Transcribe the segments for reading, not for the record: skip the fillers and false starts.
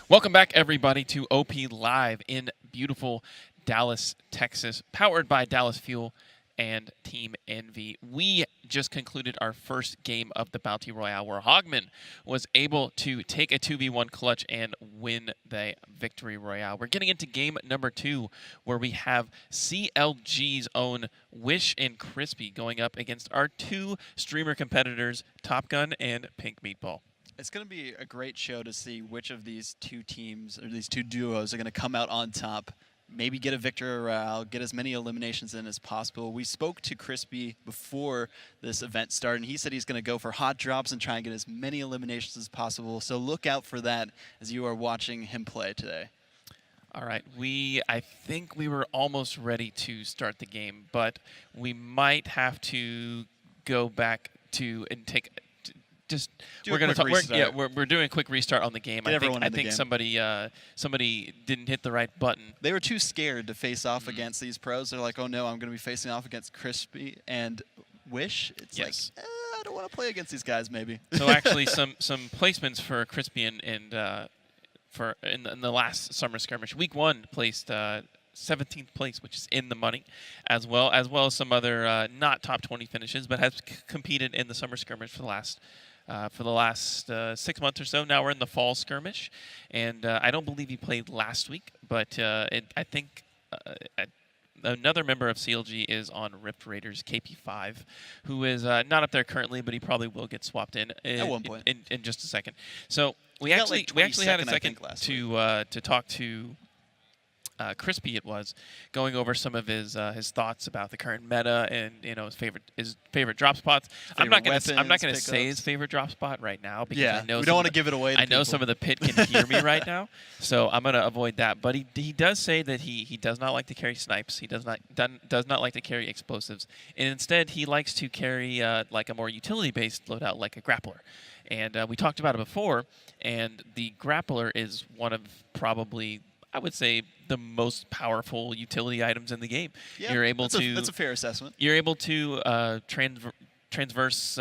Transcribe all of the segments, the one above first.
Welcome back, everybody, to OP Live in beautiful Dallas, Texas, powered by Dallas Fuel and Team Envy. We just concluded our first game of the Bounty Royale, where Hogman was able to take a 2v1 clutch and win the Victory Royale. We're getting into game number 2, where we have CLG's own Wish and Crispy going up against our two streamer competitors, Top Gun and Pink Meatball. It's going to be a great show to see which of these two teams or these two duos are going to come out on top, maybe get a victory royale, get as many eliminations in as possible. We spoke to Crispy before this event started, and he said he's going to go for hot drops and try and get as many eliminations as possible. So look out for that as you are watching him play today. All right, I think we were almost ready to start the game, but we might have to go back to and take. We're doing a quick restart on the game. I think somebody didn't hit the right button. They were too scared to face off against these pros. They're like, oh no, I'm going to be facing off against Crispy and Wish. It's like, I don't want to play against these guys. Maybe. So actually, some placements for Crispy and in the last summer skirmish. Week 1 placed 17th place, which is in the money, as well as some other not top 20 finishes, but has competed in the summer skirmish for the last 6 months or so. Now we're in the fall skirmish, and I don't believe he played last week, but I think another member of CLG is on Rift Raiders, KP5, who is not up there currently, but he probably will get swapped in at one point in just a second. So we actually had a second to talk to Crispy. It was going over some of his thoughts about the current meta and his favorite drop spots. I'm not going to say his favorite drop spot right now because I know we don't want to give it away. I know some of the pit can hear me right now, so I'm going to avoid that. But he does say that he does not like to carry snipes. He does not like to carry explosives, and instead he likes to carry like a more utility-based loadout, like a grappler. And we talked about it before, and the grappler is one of probably, I would say, the most powerful utility items in the game. Yeah, that's a fair assessment. You're able to transverse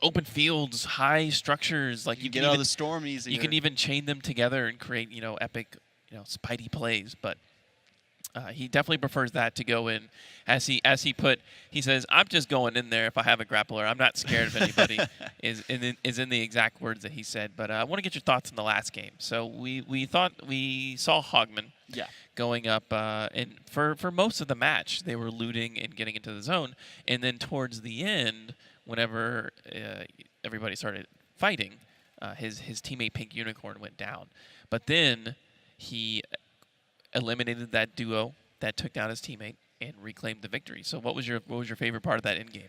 open fields, high structures. Like you can get out of the storm easier. You can even chain them together and create epic Spidey plays. But he definitely prefers that to go in, he says, I'm just going in there if I have a grappler. I'm not scared of anybody, is in the exact words that he said. But I want to get your thoughts on the last game. So we thought we saw Hogman going up, and for most of the match, they were looting and getting into the zone. And then towards the end, whenever everybody started fighting, his teammate Pink Unicorn went down. But then he eliminated that duo that took down his teammate and reclaimed the victory. So what was your favorite part of that end game?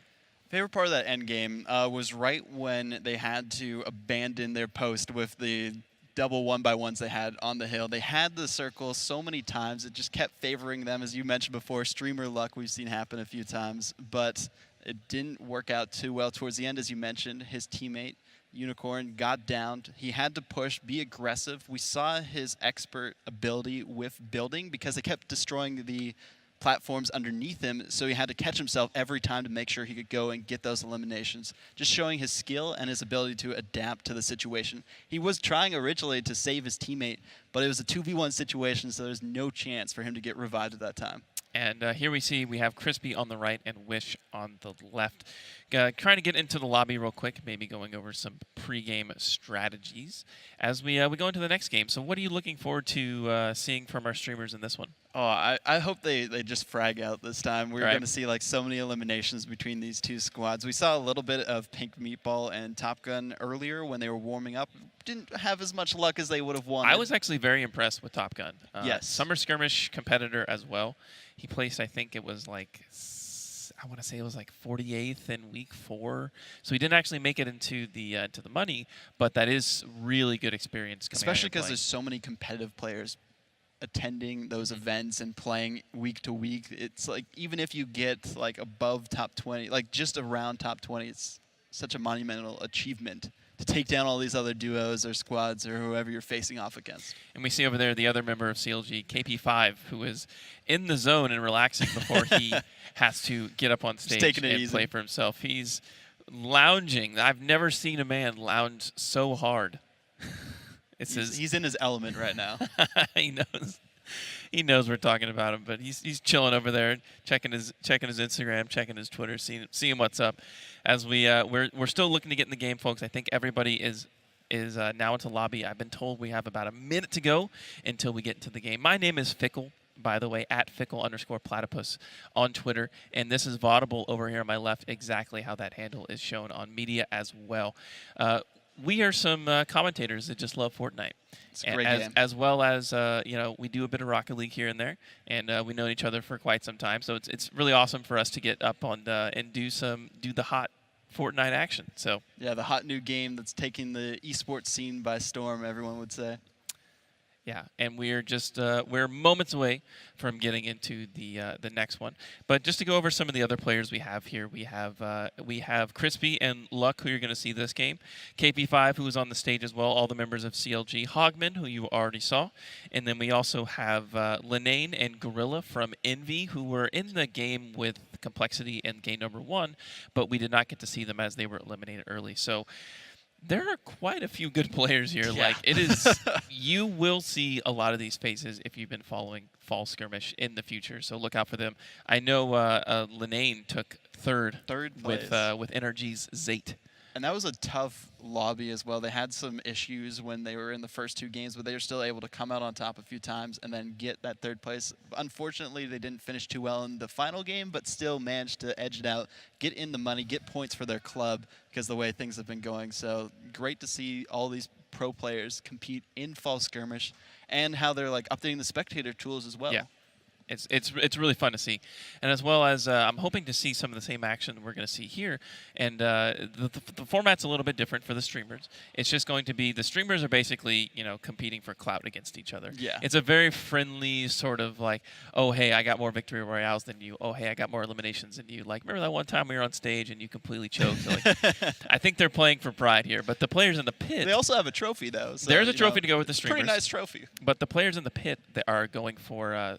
Favorite part of that end game was right when they had to abandon their post with the double 1x1s they had on the hill. They had the circle so many times. It just kept favoring them, as you mentioned before. Streamer luck we've seen happen a few times, but it didn't work out too well towards the end. As you mentioned, his teammate Unicorn got downed. He had to push, be aggressive. We saw his expert ability with building because they kept destroying the platforms underneath him, so he had to catch himself every time to make sure he could go and get those eliminations. Just showing his skill and his ability to adapt to the situation. He was trying originally to save his teammate, but it was a 2v1 situation, so there's no chance for him to get revived at that time. And here we have Crispy on the right and Wish on the left. Trying to get into the lobby real quick, maybe going over some pre-game strategies as we go into the next game. So what are you looking forward to seeing from our streamers in this one? Oh, I hope they just frag out this time. We're going to see like so many eliminations between these two squads. We saw a little bit of Pink Meatball and Top Gun earlier when they were warming up. Didn't have as much luck as they would have wanted. I was actually very impressed with Top Gun. Yes. Summer Skirmish competitor as well. He placed, I think it was like, I want to say it was like 48th in week 4. So he didn't actually make it into the money, but that is really good experience. Especially because there's so many competitive players attending those events and playing week to week. It's like, even if you get like above top 20, like just around top 20, it's such a monumental achievement to take down all these other duos or squads or whoever you're facing off against. And we see over there the other member of CLG, KP5, who is in the zone and relaxing before he has to get up on stage and play for himself. He's lounging. I've never seen a man lounge so hard He's in his element right now. He knows. He knows we're talking about him, but he's chilling over there, checking his Instagram, checking his Twitter, seeing what's up. As we're still looking to get in the game, folks. I think everybody is now into lobby. I've been told we have about a minute to go until we get into the game. My name is Fickle, by the way, at Fickle_platypus on Twitter, and this is Vaudable over here on my left. Exactly how that handle is shown on media as well. We are some commentators that just love Fortnite. It's a great game. As well as, we do a bit of Rocket League here and there, and we've known each other for quite some time. So it's really awesome for us to get up on and do the hot Fortnite action. So yeah, the hot new game that's taking the esports scene by storm, everyone would say. Yeah, and we're just we're moments away from getting into the next one. But just to go over some of the other players we have here, we have Crispy and Luck, who you're going to see this game. KP5, who was on the stage as well. All the members of CLG. Hogman, who you already saw, and then we also have Linane and Gorilla from Envy, who were in the game with Complexity in game number 1, but we did not get to see them as they were eliminated early. So there are quite a few good players here. Yeah. Like, it is, you will see a lot of these faces if you've been following Fall Skirmish in the future. So look out for them. I know Linane took third place with NRG's Zate. And that was a tough lobby as well. They had some issues when they were in the first 2 games, but they were still able to come out on top a few times and then get that 3rd place. Unfortunately, they didn't finish too well in the final game, but still managed to edge it out, get in the money, get points for their club because the way things have been going. So great to see all these pro players compete in Fall Skirmish and how they're like updating the spectator tools as well. Yeah. It's really fun to see, and as well as I'm hoping to see some of the same action we're going to see here. And the format's a little bit different for the streamers. It's just going to be the streamers are basically competing for clout against each other. Yeah, it's a very friendly sort of like, oh hey, I got more victory royales than you. Oh hey, I got more eliminations than you. Like, remember that one time we were on stage and you completely choked? So, like, I think they're playing for pride here. But the players in the pit, they also have a trophy though. So, there's a trophy to go with the streamers. Pretty nice trophy. But the players in the pit that are going for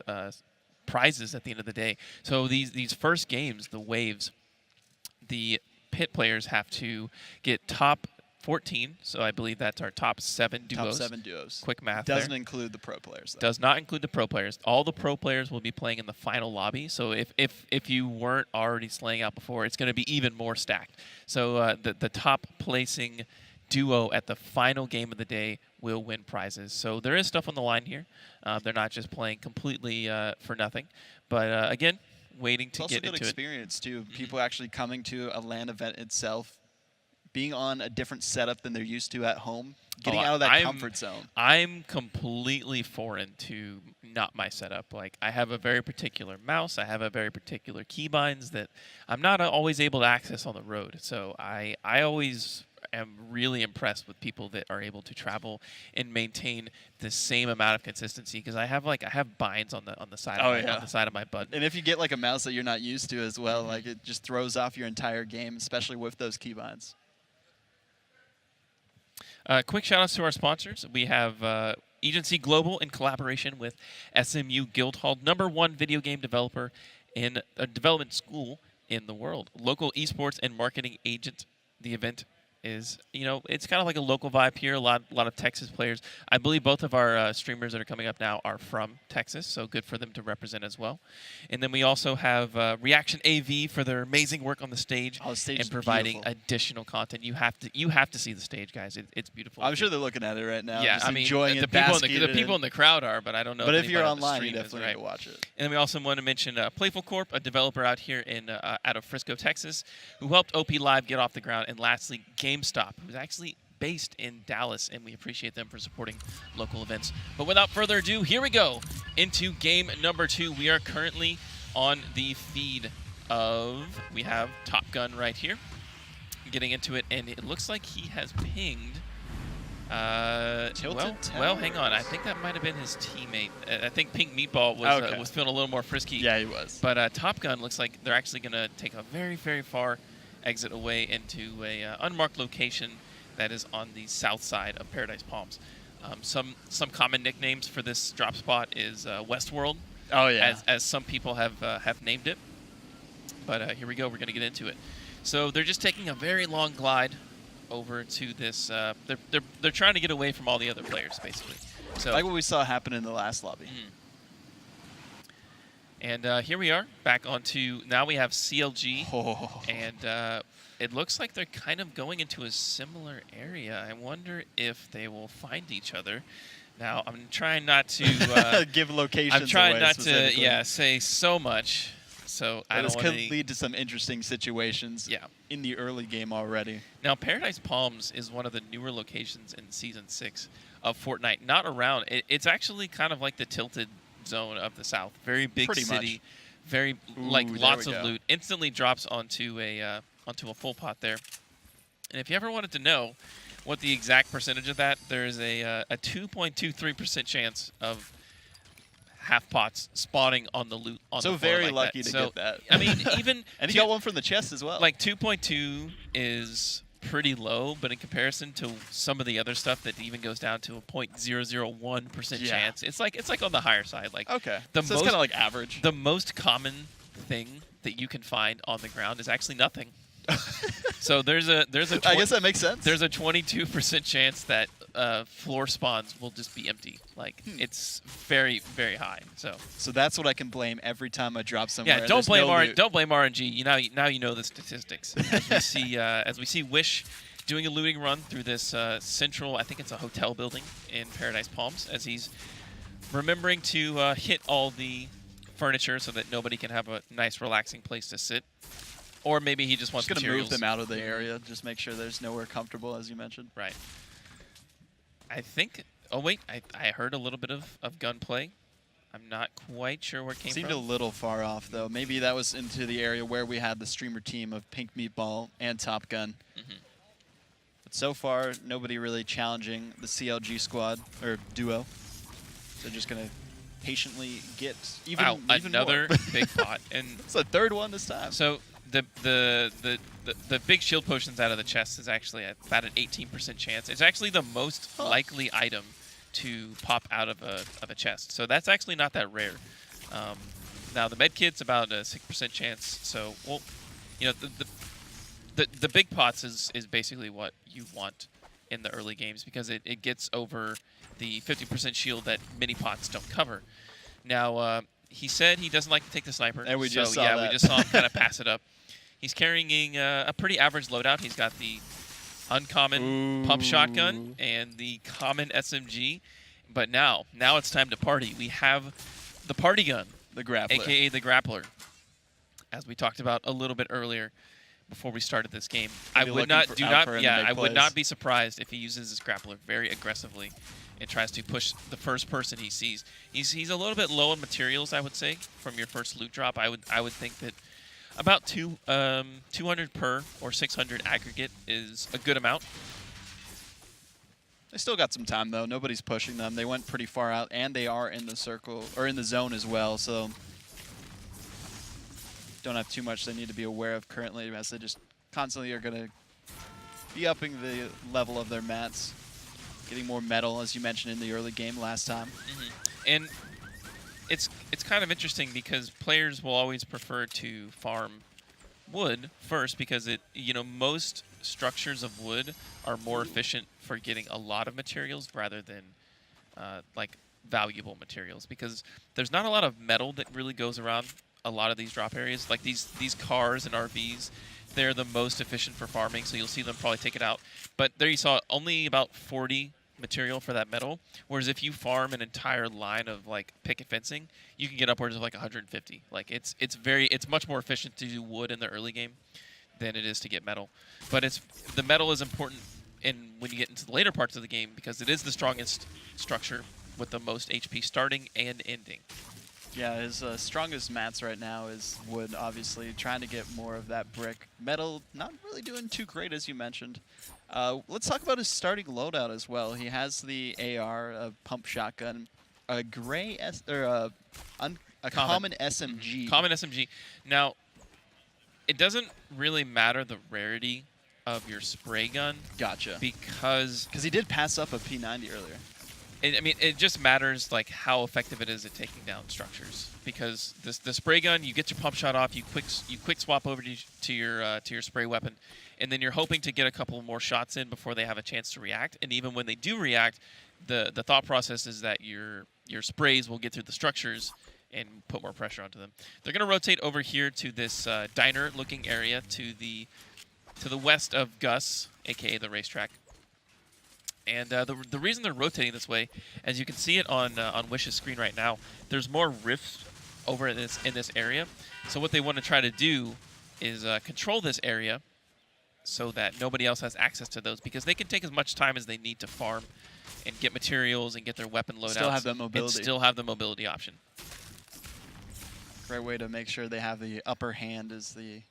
prizes at the end of the day. So these first games, the waves, the pit players have to get top 14. So I believe that's our top 7 duos. Top 7 duos. Quick math. Doesn't include the pro players, though. Does not include the pro players. All the pro players will be playing in the final lobby. So if you weren't already slaying out before, it's going to be even more stacked. So the top placing duo at the final game of the day will win prizes. So there is stuff on the line here. They're not just playing completely for nothing. But again, waiting to get into it. It's also good experience, too. People actually coming to a LAN event itself, being on a different setup than they're used to at home, getting out of that comfort zone. I'm completely foreign to not my setup. Like, I have a very particular mouse. I have a very particular keybinds that I'm not always able to access on the road. So I always am really impressed with people that are able to travel and maintain the same amount of consistency, because I have binds on the side on the side of my button. And if you get like a mouse that you're not used to as well, like, it just throws off your entire game, especially with those keybinds. Quick shout outs to our sponsors. We have eGency Global in collaboration with SMU Guildhall, #1 video game developer in a development school in the world. Local esports and marketing agent. The event is, it's kind of like a local vibe here. A lot of Texas players. I believe both of our streamers that are coming up now are from Texas, so good for them to represent as well. And then we also have Reaction AV for their amazing work on the stage, and providing beautiful additional content. You have to see the stage, guys. It's beautiful. I'm sure they're looking at it right now. Yeah, just I mean, enjoying the people in the crowd are, but I don't know. But if you're on online, the you stream definitely need to watch it. And then we also want to mention Playful Corp, a developer out here in out of Frisco, Texas, who helped OP Live get off the ground. And lastly, GameStop, who's actually based in Dallas, and we appreciate them for supporting local events. But without further ado, here we go into game number 2. We are currently on the feed of, we have Top Gun right here, getting into it, and it looks like he has pinged. Well, hang on. I think that might have been his teammate. I think Pink Meatball was feeling a little more frisky. Yeah, he was. But Top Gun looks like they're actually going to take a very, very far exit away into a unmarked location that is on the south side of Paradise Palms. Some common nicknames for this drop spot is Westworld. Oh yeah. As some people have named it. But here we go. We're going to get into it. So they're just taking a very long glide over to this. They're trying to get away from all the other players, basically. So like what we saw happen in the last lobby. And here we are back onto, now we have CLG, Oh. and it looks like they're kind of going into a similar area. I wonder if they will find each other. Now, I'm trying not to give locations. I'm trying away not to, specifically. say so much. So I don't This want could to lead to some interesting situations in the early game already. Now, Paradise Palms is one of the newer locations in Season 6 of Fortnite. Not around. It's actually kind of like the tilted zone of the South. Very big Pretty city. much. Very, Ooh, like, there lots we of go. loot. Instantly drops onto a full pot there. And if you ever wanted to know what the exact percentage of that, there's a 2.23% chance of half pots spawning on the loot on So the floor very like lucky that. to get that. I mean, even and he got one from the chest as well. like 2.2 is pretty low, but in comparison to some of the other stuff that even goes down to a 0.001% chance, it's like on the higher side. Like okay, so it's kind of like average. The most common thing that you can find on the ground is actually nothing. So there's a I guess that makes sense. There's a 22% chance that floor spawns will just be empty. Like it's very, very high. So that's what I can blame every time I drop somewhere. yeah, don't blame RNG. RNG. Now you know the statistics. As we see Wish doing a looting run through this central, I think it's a hotel building in Paradise Palms, as he's remembering to hit all the furniture so that nobody can have a nice, relaxing place to sit. Or maybe he just wants going to materials. move them out of the area, just make sure there's nowhere comfortable, as you mentioned. Right. I think. Oh wait, I heard a little bit of gunplay. I'm not quite sure where it came Seemed from. a little far off, though. Maybe that was into the area where we had the streamer team of Pink Meatball and Top Gun. But so far, nobody really challenging the CLG squad, or duo. So just going to patiently get even another more. big pot. And it's the third one this time. So the big shield potions out of the chest is actually at about an 18% chance. It's actually the most likely item to pop out of a chest. So that's actually not that rare. Now the med kit's about a 6% chance. So the big pots is basically what you want in the early games, because it gets over the 50% shield that mini pots don't cover. Now he said he doesn't like to take the sniper. And we just saw that. we just saw him kind of pass it up. He's carrying a pretty average loadout. He's got the uncommon pump shotgun and the common SMG. But now it's time to party. We have the party gun, the grappler, aka the grappler, as we talked about a little bit earlier before we started this game. I would not be surprised if he uses this grappler very aggressively and tries to push the first person he sees. He's a little bit low on materials, I would say, from your first loot drop. I would think that about 200 per or 600 aggregate is a good amount. They still got some time, though. Nobody's pushing them. They went pretty far out, and they are in the circle, or in the zone as well, so don't have too much they need to be aware of currently, as they just constantly are going to be upping the level of their mats, getting more metal, as you mentioned in the early game last time. And it's kind of interesting because players will always prefer to farm wood first, because most structures of wood are more efficient for getting a lot of materials rather than like valuable materials, because there's not a lot of metal that really goes around a lot of these drop areas. Like these cars and RVs, they're the most efficient for farming, so you'll see them probably take it out. But there you saw only about 40 material for that metal, whereas if you farm an entire line of like picket fencing, you can get upwards of like 150. Like it's much more efficient to do wood in the early game than it is to get metal. But the metal is important when you get into the later parts of the game, because it is the strongest structure with the most HP starting and ending. Yeah, his strongest mats right now is wood, obviously, trying to get more of that brick. Metal, not really doing too great, as you mentioned. Let's talk about his starting loadout as well. He has the AR, a pump shotgun, a gray common SMG. Common SMG. Now, it doesn't really matter the rarity of your spray gun. Gotcha. Because he did pass up a P90 earlier. I mean, it just matters like how effective it is at taking down structures. Because the spray gun, you get your pump shot off, you quick swap over to your spray weapon, and then you're hoping to get a couple more shots in before they have a chance to react. And even when they do react, the thought process is that your sprays will get through the structures and put more pressure onto them. They're going to rotate over here to this diner-looking area to the west of Gus, aka the racetrack. And the reason they're rotating this way, as you can see it on Wish's screen right now, there's more rifts over in this area. So what they want to try to do is control this area so that nobody else has access to those, because they can take as much time as they need to farm and get materials and get their weapon loadouts. Still have that mobility. And still have the mobility option. Great way to make sure they have the upper hand as the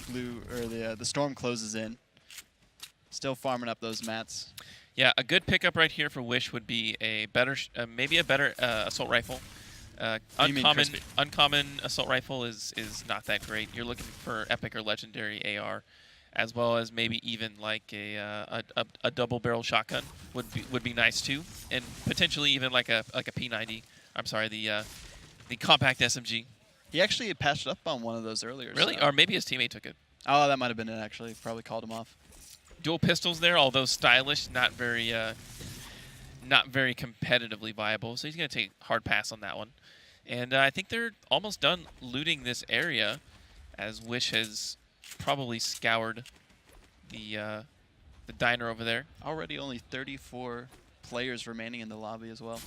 the storm closes in. Still farming up those mats. Yeah, a good pickup right here for Wish would be a better, maybe a better assault rifle. Uncommon assault rifle is not that great. You're looking for epic or legendary AR, as well as maybe even like a double barrel shotgun would be nice too, and potentially even like a P90. I'm sorry, the compact SMG. He actually had patched up on one of those earlier. Really? So. Or maybe his teammate took it. Oh, that might have been it actually. Probably called him off. Dual pistols there, although stylish, not very competitively viable. So he's going to take a hard pass on that one. And I think they're almost done looting this area, as Wish has probably scoured the diner over there. Already only 34 players remaining in the lobby as well.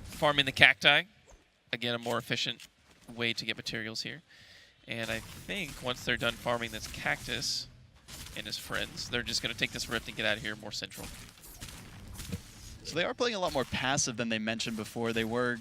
Farming the cacti. Again, a more efficient way to get materials here. And I think once they're done farming this cactus and his friends, they're just going to take this rift and get out of here more central. So they are playing a lot more passive than they mentioned before. They were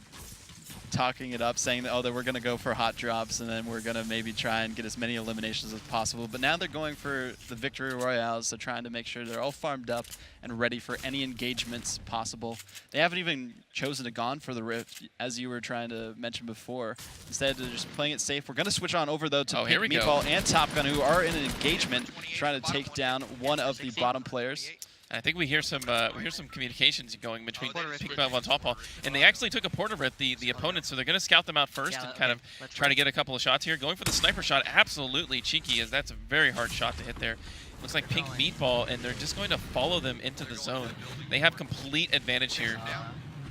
talking it up, saying that, oh, they were going to go for hot drops, and then we're going to maybe try and get as many eliminations as possible. But now they're going for the victory royales. So trying to make sure they're all farmed up and ready for any engagements possible. They haven't even chosen to gone for the rift, as you were trying to mention before. Instead, they're just playing it safe. We're going to switch on over, though, to Meatball and Top Gun, who are in an engagement trying to take down one of the bottom players. I think we hear some communications going between Pinkbell and Top Ball, and they actually took a porter rift, the opponents, so they're going to scout them out first and kind of try to get a couple of shots here. Going for the sniper shot, absolutely cheeky, as that's a very hard shot to hit there. Looks like Pink Meatball, and they're just going to follow them into the zone. They have complete advantage here.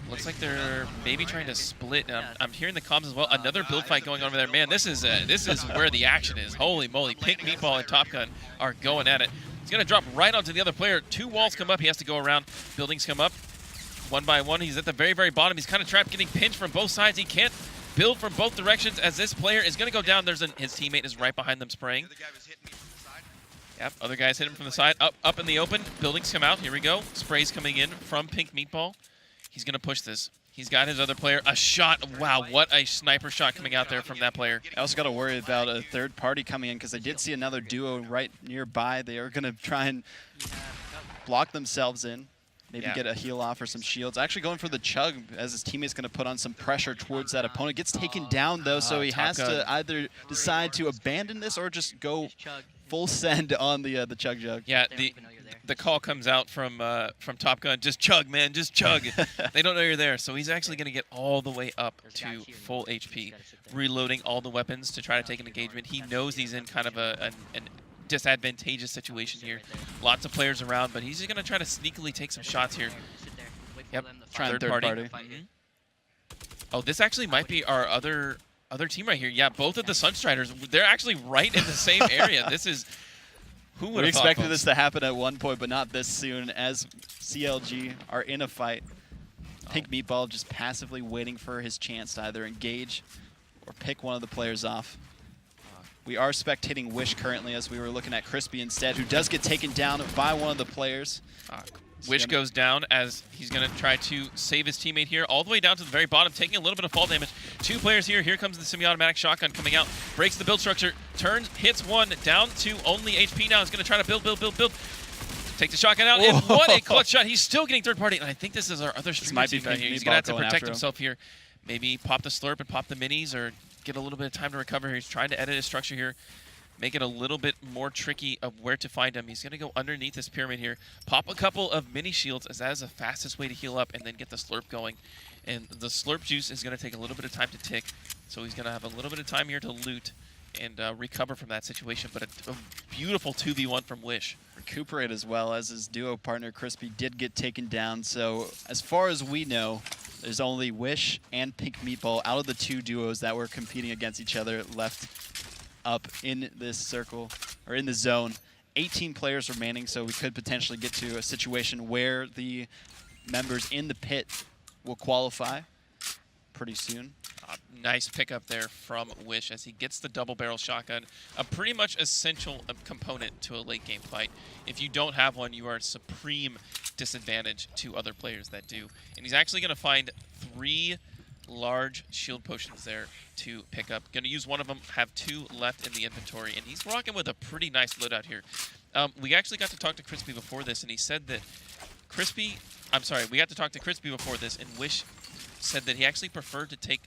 Looks like they're maybe trying to split. And I'm hearing the comms as well. Another build fight going on over there. Man, this is where the action is. Holy moly! Pink Meatball and Top Gun are going at it. He's going to drop right onto the other player. Two walls come up. He has to go around. Buildings come up. One by one. He's at the very, very bottom. He's kind of trapped, getting pinched from both sides. He can't build from both directions as this player is going to go down. His teammate is right behind them spraying. Yep, other guys hit him from the side. Up in the open. Buildings come out. Here we go. Sprays coming in from Pink Meatball. He's going to push this. He's got his other player. A shot. Wow, what a sniper shot coming out there from that player. I also got to worry about a third party coming in, because I did see another duo right nearby. They are going to try and block themselves in. Maybe get a heal off or some shields. Actually going for the chug, as his teammate's going to put on some pressure towards that opponent. Gets taken down, though, so he has to either decide to abandon this or just go full send on the chug jug. Yeah, the call comes out from Top Gun. Just chug, man, just chug. They don't know you're there, so he's actually going to get all the way up to full HP, reloading all the weapons to try to take an engagement. He knows he's in kind of an disadvantageous situation here. Lots of players around, but he's just going to try to sneakily take some shots here. Yep, third party. Mm-hmm. Oh, this actually might be our other team right here. Yeah, both of the Sunstriders, they're actually right in the same area. This is... We expected this to happen at one point, but not this soon, as CLG are in a fight. Pink Meatball just passively waiting for his chance to either engage or pick one of the players off. We are spectating Wish currently, as we were looking at Crispy instead, who does get taken down by one of the players. Wish goes down as he's going to try to save his teammate here, all the way down to the very bottom, taking a little bit of fall damage. Two players here. Here comes the semi-automatic shotgun coming out. Breaks the build structure, turns, hits one, down to only HP now. He's going to try to build. Take the shotgun out, and what a clutch shot. He's still getting third party, and I think this is our other streamer team right here. He's going to have to protect himself here. Maybe pop the slurp and pop the minis, or get a little bit of time to recover here. He's trying to edit his structure here. make it a little bit more tricky of where to find him. He's going to go underneath this pyramid here, pop a couple of mini shields, as that is the fastest way to heal up, and then get the slurp going. And the slurp juice is going to take a little bit of time to tick, so he's going to have a little bit of time here to loot and recover from that situation. But a beautiful 2v1 from Wish. Recuperate as well, as his duo partner Crispy did get taken down. So as far as we know, there's only Wish and Pink Meatball out of the 2 duos that were competing against each other left up in this circle, or in the zone. 18 players remaining, so we could potentially get to a situation where the members in the pit will qualify pretty soon. Nice pickup there from Wish as he gets the double barrel shotgun, a pretty much essential component to a late game fight. If you don't have one, you are at supreme disadvantage to other players that do. And he's actually going to find 3 large shield potions there to pick up. Going to use one of them, have 2 left in the inventory, and he's rocking with a pretty nice loadout here. We actually got to talk to Crispy before this, and he said that we got to talk to Crispy before this, and Wish said that he actually preferred to take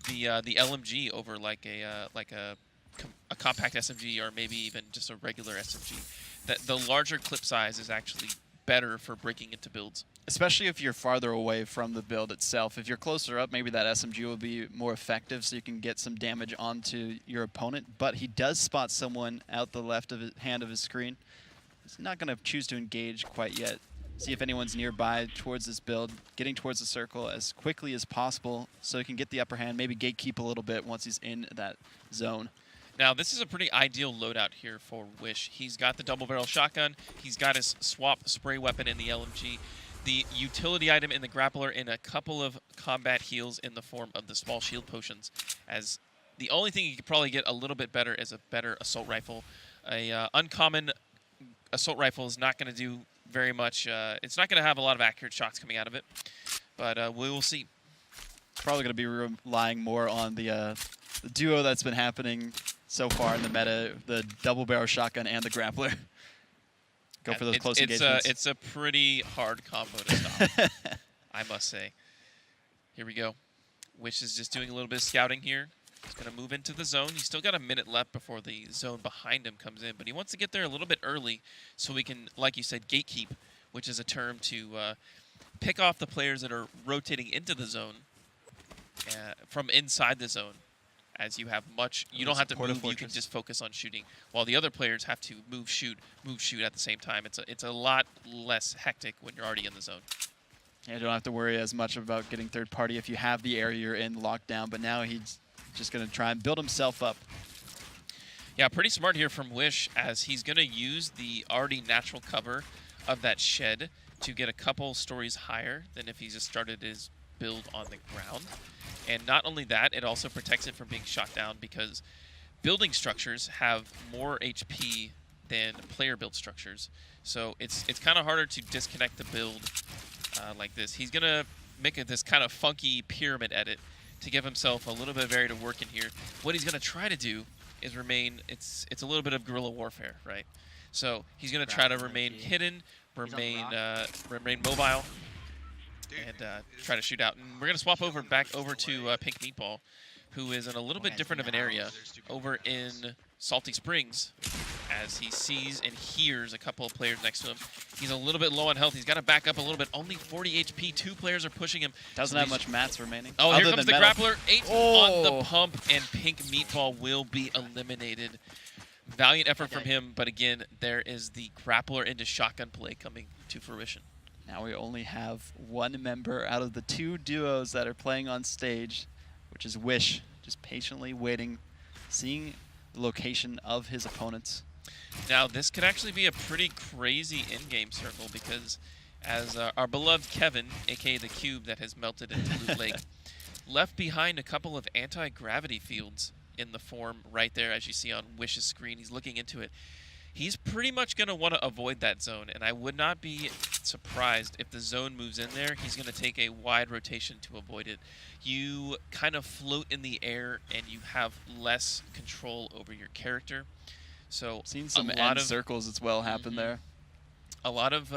the LMG over like a compact SMG, or maybe even just a regular SMG. That the larger clip size is actually better for breaking into builds. Especially if you're farther away from the build itself. If you're closer up, maybe that SMG will be more effective, so you can get some damage onto your opponent. But he does spot someone out the left of his hand of his screen. He's not going to choose to engage quite yet. See if anyone's nearby towards this build, getting towards the circle as quickly as possible so he can get the upper hand, maybe gatekeep a little bit once he's in that zone. Now, this is a pretty ideal loadout here for Wish. He's got the double barrel shotgun, he's got his swap spray weapon in the LMG, the utility item in the grappler, and a couple of combat heals in the form of the small shield potions. As the only thing you could probably get a little bit better is a better assault rifle. A uncommon assault rifle is not going to do very much. It's not going to have a lot of accurate shots coming out of it, but we will see. Probably going to be relying more on the duo that's been happening so far in the meta, the double barrel shotgun and the grappler. Go for those close engagements. It's a pretty hard combo to stop, I must say. Here we go. Wish is just doing a little bit of scouting here. He's going to move into the zone. He's still got a minute left before the zone behind him comes in, but he wants to get there a little bit early so we can, like you said, gatekeep, which is a term to pick off the players that are rotating into the zone from inside the zone. As you have you don't have to move, you can just focus on shooting, while the other players have to move, shoot at the same time. It's a lot less hectic when you're already in the zone. Yeah, you don't have to worry as much about getting third party if you have the area you're in locked down, but now he's just going to try and build himself up. Yeah, pretty smart here from Wish, as he's going to use the already natural cover of that shed to get a couple stories higher than if he just started his build on the ground. And not only that, it also protects it from being shot down, because building structures have more HP than player build structures. So it's kind of harder to disconnect the build like this. He's going to make this kind of funky pyramid edit to give himself a little bit of area to work in here. What he's going to try to do is remain, it's a little bit of guerrilla warfare, right? So he's going to try to remain hidden, remain mobile, and try to shoot out. And we're going to swap back over to Pink Meatball, who is in a little bit different of an area over in Salty Springs, as he sees and hears a couple of players next to him. He's a little bit low on health. He's got to back up a little bit. Only 40 HP. 2 players are pushing him. Doesn't have much mats remaining. Oh, here comes the grappler. 8 on the pump, and Pink Meatball will be eliminated. Valiant effort from him, but again, there is the grappler into shotgun play coming to fruition. Now we only have 1 member out of the 2 duos that are playing on stage, which is Wish, just patiently waiting, seeing the location of his opponents. Now, this could actually be a pretty crazy in-game circle, because as our beloved Kevin, a.k.a. the cube that has melted into Loot Lake, left behind a couple of anti-gravity fields in the form right there, as you see on Wish's screen. He's looking into it. He's pretty much going to want to avoid that zone, and I would not be surprised if the zone moves in there. He's going to take a wide rotation to avoid it. You kind of float in the air, and you have less control over your character. So seen some end circles as well happen there. A lot of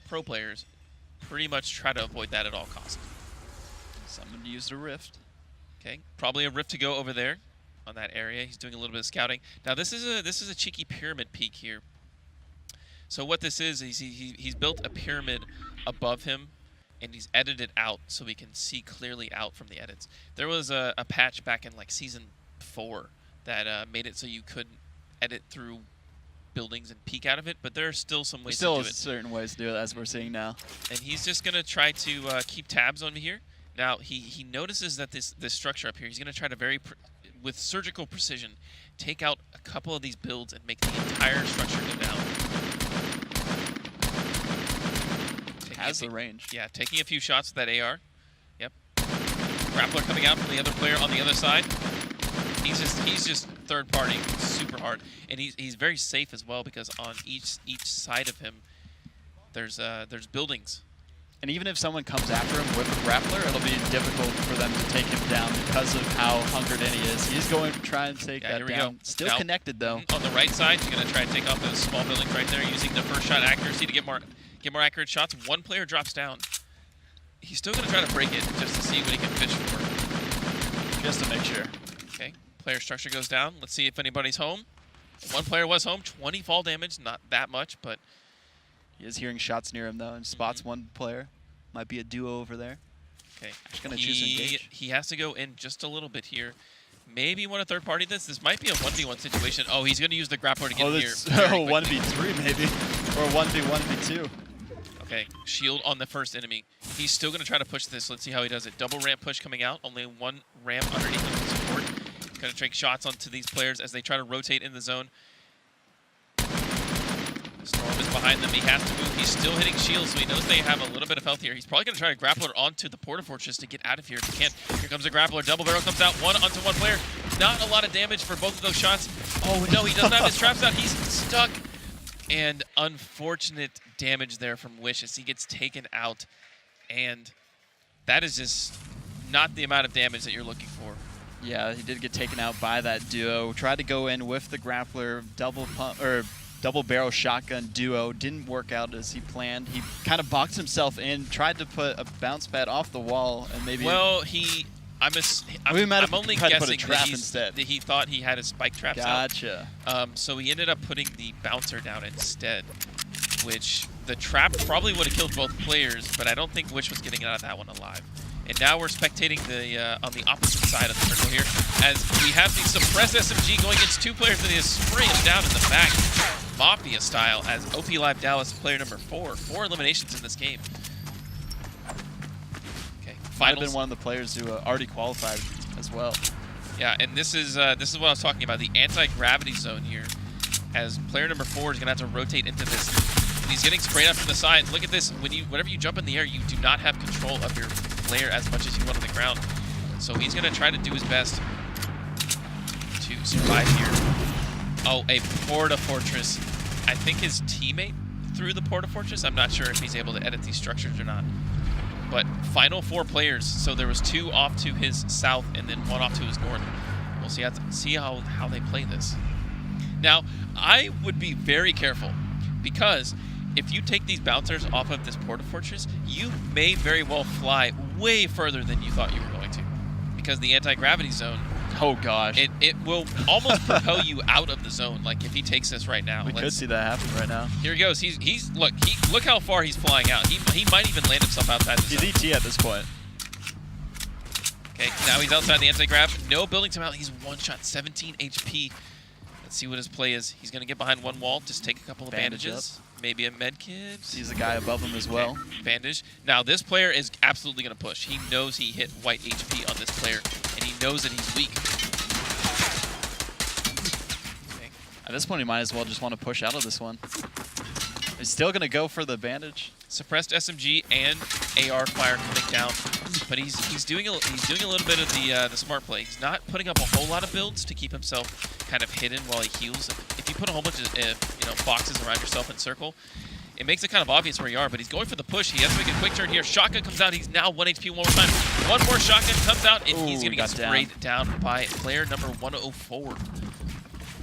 pro players pretty much try to avoid that at all costs. Someone used a rift. Okay, probably a rift to go over there on that area. He's doing a little bit of scouting. Now this is a cheeky pyramid peek here. So what this is he's built a pyramid above him, and he's edited out so we can see clearly out from the edits. There was a patch back in like season 4 that made it so you couldn't edit through buildings and peek out of it, but there are still some ways to do it. Still certain ways to do it, as we're seeing now. And he's just going to try to keep tabs on here. Now, he notices that this structure up here, he's going to try to with surgical precision, take out a couple of these builds and make the entire structure go down. Has the range. Yeah, taking a few shots with that AR. Yep. Grappler coming out from the other player on the other side. He's just third party super hard, and he's very safe as well because on each side of him there's buildings. And even if someone comes after him with a grappler, it'll be difficult for them to take him down because of how hunkered in he is. He's going to try and take that down. Still now, connected though. On the right side, he's going to try and take off those small buildings right there, using the first shot accuracy to get more accurate shots. One player drops down. He's still going to try to break it just to see what he can fish for. Just to make sure. Okay, player structure goes down. Let's see if anybody's home. One player was home. 20 fall damage, not that much, but he is hearing shots near him though, and spots one player. Might be a duo over there. Okay, just going to choose to engage. He has to go in just a little bit here. Maybe want to third party this. This might be a 1v1 situation. Oh, he's going to use the grappler to get in here. Oh, 1v3 maybe, or 1v2. Okay, shield on the first enemy. He's still going to try to push this. Let's see how he does it. Double ramp push coming out. Only one ramp underneath him to support. He's going to take shots onto these players as they try to rotate in the zone. Storm is behind them. He has to move. He's still hitting shields, so he knows they have a little bit of health here. He's probably going to try to grappler onto the Porta Fortress to get out of here if he can. Here comes a grappler. Double barrel comes out. One onto one player. Not a lot of damage for both of those shots. Oh, no, he doesn't have his traps out. He's stuck. And unfortunate damage there from Wish as he gets taken out. And that is just not the amount of damage that you're looking for. Yeah, he did get taken out by that duo. Tried to go in with the grappler, double barrel shotgun duo. Didn't work out as he planned. He kind of boxed himself in, tried to put a bounce pad off the wall, and maybe. Well, I'm only guessing that he thought he had his spike traps out. Gotcha. So he ended up putting the bouncer down instead, which the trap probably would have killed both players, but I don't think Wish was getting out of that one alive. And now we're spectating on the opposite side of the circle here, as we have the suppressed SMG going against two players that is spraying him down in the back, Mafia style, as OP Live Dallas player number 4. 4 eliminations in this game. Okay, might have been one of the players who already qualified as well. Yeah, and this is what I was talking about, the anti-gravity zone here, as player number 4 is going to have to rotate into this. He's getting sprayed up from the side. Look at this. Whenever you jump in the air, you do not have control of your player as much as you want on the ground. So he's going to try to do his best to survive here. Oh, a Porta Fortress. I think his teammate threw the Porta Fortress. I'm not sure if he's able to edit these structures or not. But final 4 players. So there was 2 off to his south and then 1 off to his north. We'll see how they play this. Now, I would be very careful, because if you take these bouncers off of this Porta Fortress, you may very well fly way further than you thought you were going to, because the anti-gravity zone, oh gosh, it will almost propel you out of the zone. Like if he takes this right now, we could see that happen right now. Here he goes. Look how far he's flying out. He might even land himself outside the zone. He's ET at this point. Okay, now he's outside the anti-grav. No buildings him out. He's one shot, 17 HP. Let's see what his play is. He's going to get behind one wall, just take a couple of bandages. Maybe a med kit. Sees a guy above him as well. Okay. Bandage. Now this player is absolutely going to push. He knows he hit white HP on this player, and he knows that he's weak. Okay. At this point, he might as well just want to push out of this one. He's still going to go for the bandage. Suppressed SMG and AR fire coming down, but he's doing a little bit of the smart play. He's not putting up a whole lot of builds to keep himself kind of hidden while he heals. If you put a whole bunch of boxes around yourself in circle, it makes it kind of obvious where you are. But he's going for the push. He has to make a quick turn here. Shotgun comes out. He's now 1 HP one more time. One more shotgun comes out, and he's going to get sprayed down by player number 104.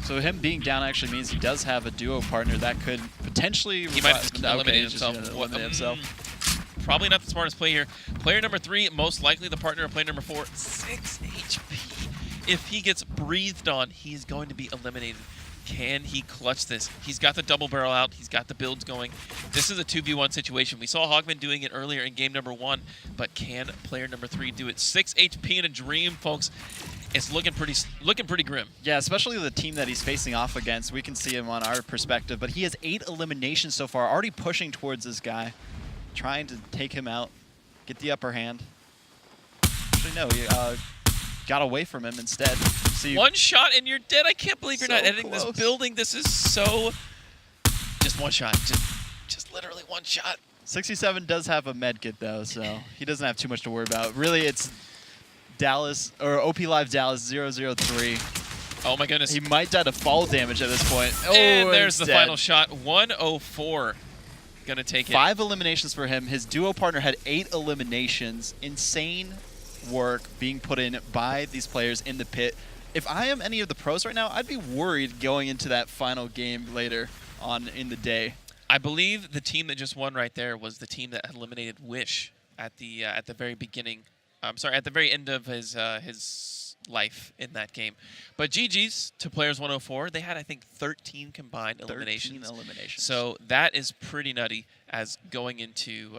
So him being down actually means he does have a duo partner that could potentially... He might just eliminate himself. Probably not the smartest play here. Player number 3, most likely the partner of player number 4, 6 HP. if he gets breathed on, he's going to be eliminated. Can he clutch this? He's got the double barrel out. He's got the builds going. This is a 2v1 situation. We saw Hogman doing it earlier in game number 1, but can player number 3 do it? 6 HP in a dream, folks. It's looking pretty grim. Yeah, especially the team that he's facing off against. We can see him on our perspective, but he has 8 eliminations so far, already pushing towards this guy, trying to take him out, get the upper hand. Actually, no, he got away from him instead. So one shot and you're dead. I can't believe you're not editing close. this building. This is so... Just one shot. Just literally one shot. 67 does have a med kit, though, so he doesn't have too much to worry about. Really, it's Dallas, or OP Live Dallas 003. Oh, my goodness. He might die to fall damage at this point. Oh, and there's the dead. final shot. 104. Gonna take it. 5 eliminations for him. His duo partner had 8 eliminations. Insane work being put in by these players in the pit. If I am any of the pros right now, I'd be worried going into that final game later on in the day. I believe the team that just won right there was the team that eliminated Wish at the very beginning. I'm sorry, at the very end of his life in that game. But GG's to players 104. They had, I think, 13 combined eliminations. 13 eliminations. So that is pretty nutty as going into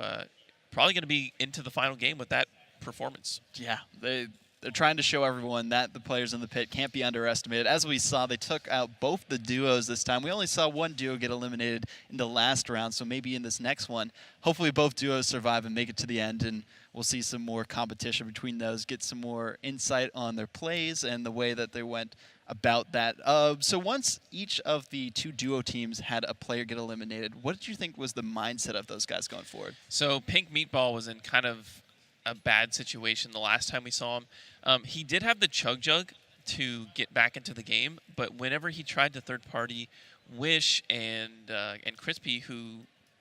probably going to be into the final game with that performance. Yeah, they're trying to show everyone that the players in the pit can't be underestimated. As we saw, they took out both the duos this time. We only saw one duo get eliminated in the last round, so maybe in this next one, hopefully both duos survive and make it to the end, and we'll see some more competition between those, get some more insight on their plays and the way that they went about that. So once each of the 2 duo teams had a player get eliminated, what did you think was the mindset of those guys going forward? So Pink Meatball was in kind of a bad situation the last time we saw him. He did have the Chug Jug to get back into the game, but whenever he tried to third-party Wish and Crispy,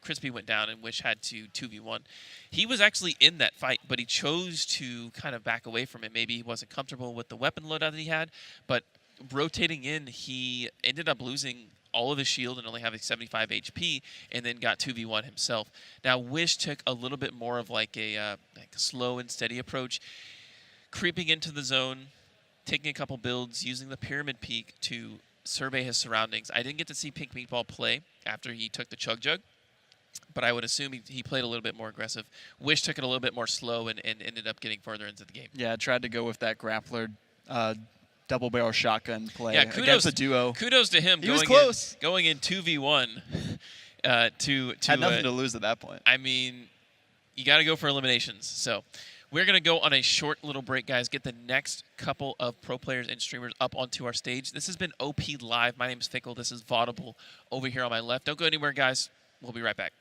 Crispy went down and Wish had to 2v1. He was actually in that fight, but he chose to kind of back away from it. Maybe he wasn't comfortable with the weapon loadout that he had, but rotating in, he ended up losing all of his shield and only having 75 HP, and then got 2v1 himself. Now, Wish took a little bit more of like a slow and steady approach, creeping into the zone, taking a couple builds, using the Pyramid Peak to survey his surroundings. I didn't get to see Pink Meatball play after he took the Chug Jug, but I would assume he played a little bit more aggressive. Wish took it a little bit more slow and ended up getting further into the game. Yeah, I tried to go with that grappler double barrel shotgun play kudos, against a duo. Kudos to him. He was close. Going in 2v1 to had nothing to lose at that point. I mean, you got to go for eliminations. So we're going to go on a short little break, guys. Get the next couple of pro players and streamers up onto our stage. This has been OP Live. My name is Fickle. This is Vaudable over here on my left. Don't go anywhere, guys. We'll be right back.